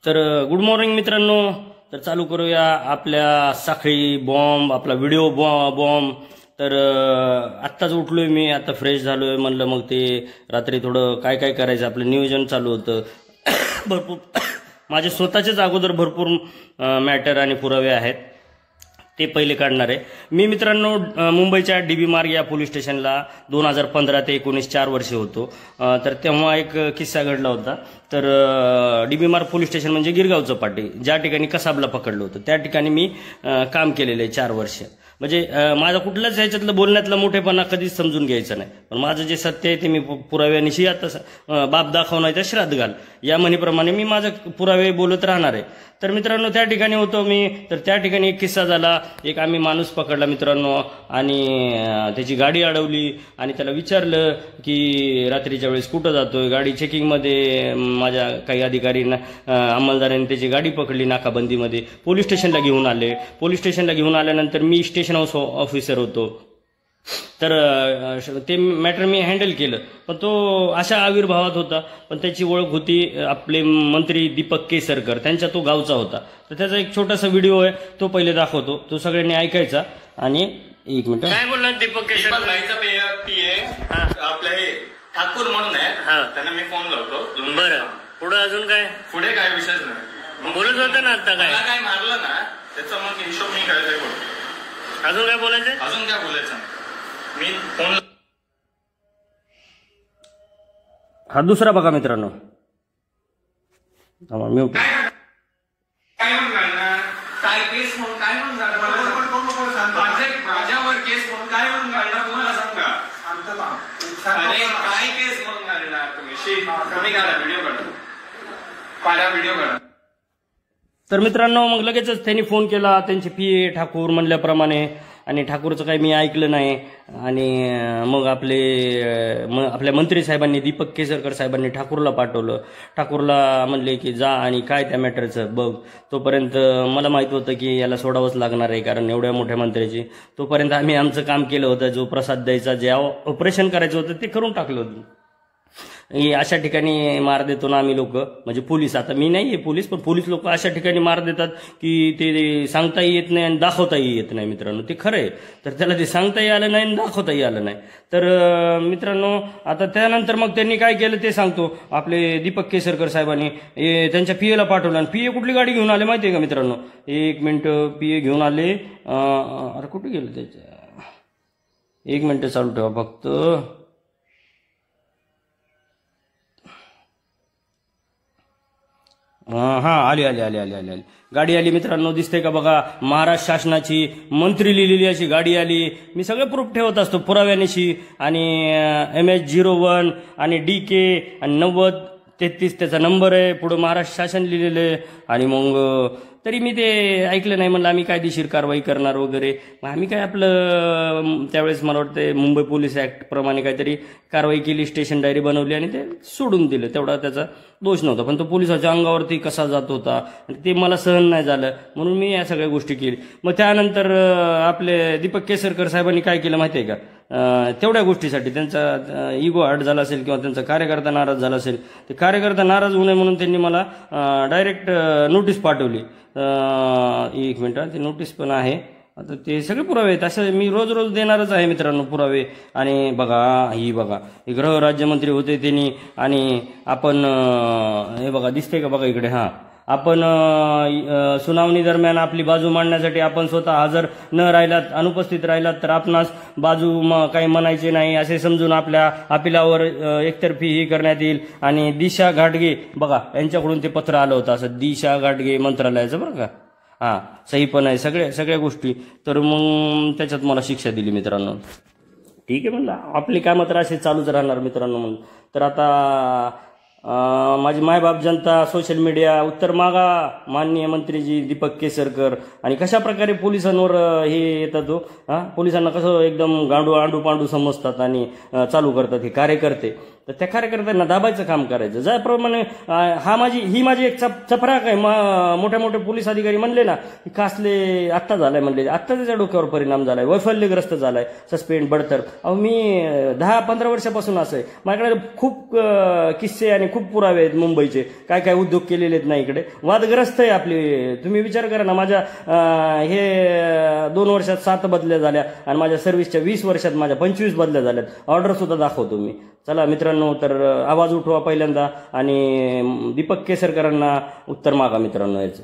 तर good morning मित्रांनो. तर चालू करूया आपल्या साखळी बॉम्ब, आपला व्हिडिओ बॉम्ब. तर आत्ताच उठलोय मी, आता फ्रेश झालोय. म्हणलं मग ते रात्री थोडं काय काय करायचं आपलं नियोजन चालू होतं. भरपूर माझे स्वतःचेच अगोदर भरपूर मॅटर आणि पुरावे आहेत, ते पहिले काढणार आहे मी. मित्रांनो, मुंबईच्या DB मार्ग या पोलीस स्टेशनला 2015 ते 19 4 वर्षे होतो. तर तेव्हा एक किस्सा घडला होता. तर DB मार्ग पोलीस स्टेशन म्हणजे गिरगाव चौपाटी, ज्या ठिकाणी कसाबला पकडलं होतं त्या ठिकाणी मी काम केलेलं आहे 4 वर्ष. म्हणजे माझा कुठल्याच ह्याच्यातलं बोलण्यातला मोठेपणा कधीच समजून घ्यायचा नाही, पण माझं जे सत्य आहे ते मी पुराव्यानिशी आता बाप दाखवण्याचा श्राद्ध घाल या म्हणीप्रमाणे मी माझं पुरावे बोलत राहणार आहे. तर मित्रांनो, त्या ठिकाणी होतो मी. तर त्या ठिकाणी एक किस्सा झाला. एक आम्ही माणूस पकडला मित्रांनो, आणि त्याची गाडी अडवली आणि त्याला विचारलं की रात्रीच्या वेळेस कुठं जातोय. गाडी चेकिंगमध्ये माझ्या काही अधिकाऱ्यांना अंमलदारांनी त्याची गाडी पकडली नाकाबंदीमध्ये. पोलीस स्टेशनला घेऊन आले. पोलीस स्टेशनला घेऊन आल्यानंतर मी स्टेशन हाऊस ऑफिसर होतो. तर ते मॅटर मी हँडल केलं, पण तो अशा आविर्भावात होता. पण त्याची ओळख होती आपले मंत्री दीपक केसरकर, त्यांच्या तो गावचा होता. तर त्याचा एक छोटासा व्हिडिओ आहे, तो पहिले दाखवतो, तो सगळ्यांनी ऐकायचा. आणि एक मिनिट, काय बोलला दीपक केसरकर? आपलं हे ठाकूर म्हणून आहे, त्यांना मी फोन लावतो. बरं, पुढे अजून काय? पुढे काय विषयच नाही. बोलत होतं ना आता, काय मारलं ना त्याचा मग हिशोब मी करायचंय. अजून काय बोलायचं? अजून काय बोलायचं मी फोन. हा दुसरा बघा मित्रांनो. मी काय म्हणणार, काय केस म्हणून काय म्हणणार, माझ्यावर केस म्हणून काय म्हणून काढणार तुम्हाला सांगा. अरे काय केस म्हणून काढणार तुम्ही काढा व्हिडिओ काढा व्हिडिओ काढा. तर मित्रांनो, मग लगेचच त्यांनी फोन केला, त्यांचे PA ठाकूर म्हणल्याप्रमाणे. आणि ठाकूरचं काही मी ऐकलं नाही. आणि मग आपल्या मंत्री साहेबांनी, दीपक केसरकर साहेबांनी ठाकूरला पाठवलं. ठाकूरला म्हणले की जा आणि काय त्या मॅटरचं बघ. तोपर्यंत मला माहित होतं की याला सोडावंच लागणार आहे, कारण एवढ्या मोठ्या मंत्र्याची. तोपर्यंत आम्ही आमचं काम केलं होतं. जो प्रसाद द्यायचा, जे ऑपरेशन करायचं होतं ते करून टाकलं होतं. अशा ठिकाणी मार देतो ना आम्ही लोक, म्हणजे पोलीस. आता मी नाही आहे पोलीस, पण पोलीस लोक अशा ठिकाणी मार देतात की ते सांगताही येत नाही आणि दाखवताही येत नाही मित्रांनो. ते खरं आहे. तर त्याला ते सांगताही आलं नाही आणि दाखवताही आलं नाही. तर मित्रांनो, आता त्यानंतर मग त्यांनी काय केलं ते सांगतो. आपले दीपक केसरकर साहेबांनी त्यांच्या PA ला पाठवलं. आणि PA कुठली गाडी घेऊन आले माहिती आहे का मित्रांनो? एक मिनिट, PA घेऊन आले. अरे कुठे गेलं त्याच्या, एक मिनिट चालू ठेवा फक्त. आली गाडी आली मित्रांनो. दिसते का बघा, महाराष्ट्र शासनाची मंत्री लिहिलेली अशी गाडी आली. मी सगळे प्रूफ ठेवत असतो पुराव्यानिशी. आणि MH01 आणि DK आणि 9033 त्याचा नंबर आहे. पुढे महाराष्ट्र शासन लिहिलेलं आहे. आणि मग तरी मी ते ऐकलं नाही. म्हणलं आम्ही कायदेशीर कारवाई करणार वगैरे. मग आम्ही काय आपलं त्यावेळेस मला वाटतं मुंबई पोलीस ऍक्ट प्रमाणे काहीतरी कारवाई केली, स्टेशन डायरी बनवली आणि ते सोडून दिलं. तेवढा त्याचा दोष नव्हता, पण तो पोलिसाच्या अंगावरती कसा जात होता ते मला सहन नाही झालं, म्हणून मी या सगळ्या गोष्टी केली. मग त्यानंतर आपले दीपक केसरकर साहेबांनी काय केलं माहिती आहे का? तेवढ्या गोष्टीसाठी त्यांचा इगो हर्ट झाला असेल किंवा त्यांचा कार्यकर्ता नाराज झाला असेल. ते कार्यकर्ता नाराज होऊ नये म्हणून त्यांनी मला डायरेक्ट नोटीस पाठवली. एक मिनिट, ते नोटीस पण आहे. आता ते सगळे पुरावे आहेत. असं मी रोज देणारच आहे मित्रांनो पुरावे. आणि बघा, ही बघा, हे गृह राज्यमंत्री होते त्यांनी. आणि आपण हे बघा, दिसते का बघा इकडे. आपण सुनावणी दरम्यान आपली बाजू मांडण्यासाठी आपण स्वतः हजर न राहिलात, अनुपस्थित राहिलात तर आपणास बाजू काही म्हणायचे नाही असे समजून आपल्या अपिलावर एकतर्फी ही करण्यात येईल. आणि दिशा घाटगे बघा, यांच्याकडून ते पत्र आलं होतं, असं दिशा घाटगे मंत्रालयाचं बरं का. सही पण आहे, सगळ्या गोष्टी. तर मग त्याच्यात मला शिक्षा दिली मित्रांनो. ठीक आहे म्हणलं, आपली कामं तर असे चालूच राहणार मित्रांनो. म्हणून तर आता माझी मायबाप जनता, सोशल मीडिया, उत्तर मागा माननीय मंत्रीजी दीपक केसरकर. आणि कशा प्रकारे पोलिसांवर हे येतात पोलिसांना कसं एकदम आंडू पांडू समजतात आणि चालू करतात हे कार्यकर्ते. तर त्या कार्यकर्त्यांना दाबायचं काम करायचं. ज्याप्रमाणे ही माझी एक चपराक आहे. मोठ्या मोठे पोलीस अधिकारी म्हणले ना की कासले आत्ता झालाय म्हणले, आत्ता त्याच्या डोक्यावर परिणाम झालाय, वैफल्यग्रस्त झालाय, सस्पेंड, बडतर्फ. अहो मी 10-15 वर्षापासून असं आहे. माझ्याकडे खूप किस्से आणि खूप पुरावे आहेत मुंबईचे, काय काय उद्योग केलेले आहेत ना इकडे. वादग्रस्त आहे आपली. तुम्ही विचार करा ना, माझ्या हे 2 वर्षात 7 बदल्या झाल्या आणि माझ्या सर्व्हिसच्या 20 वर्षात माझ्या 25 बदल्या झाल्यात. ऑर्डर सुद्धा दाखवतो मी. चला मित्रांनो, तर आवाज उठवा पहिल्यांदा आणि दीपक केसरकरांना उत्तर मागा मित्रांनो याचं.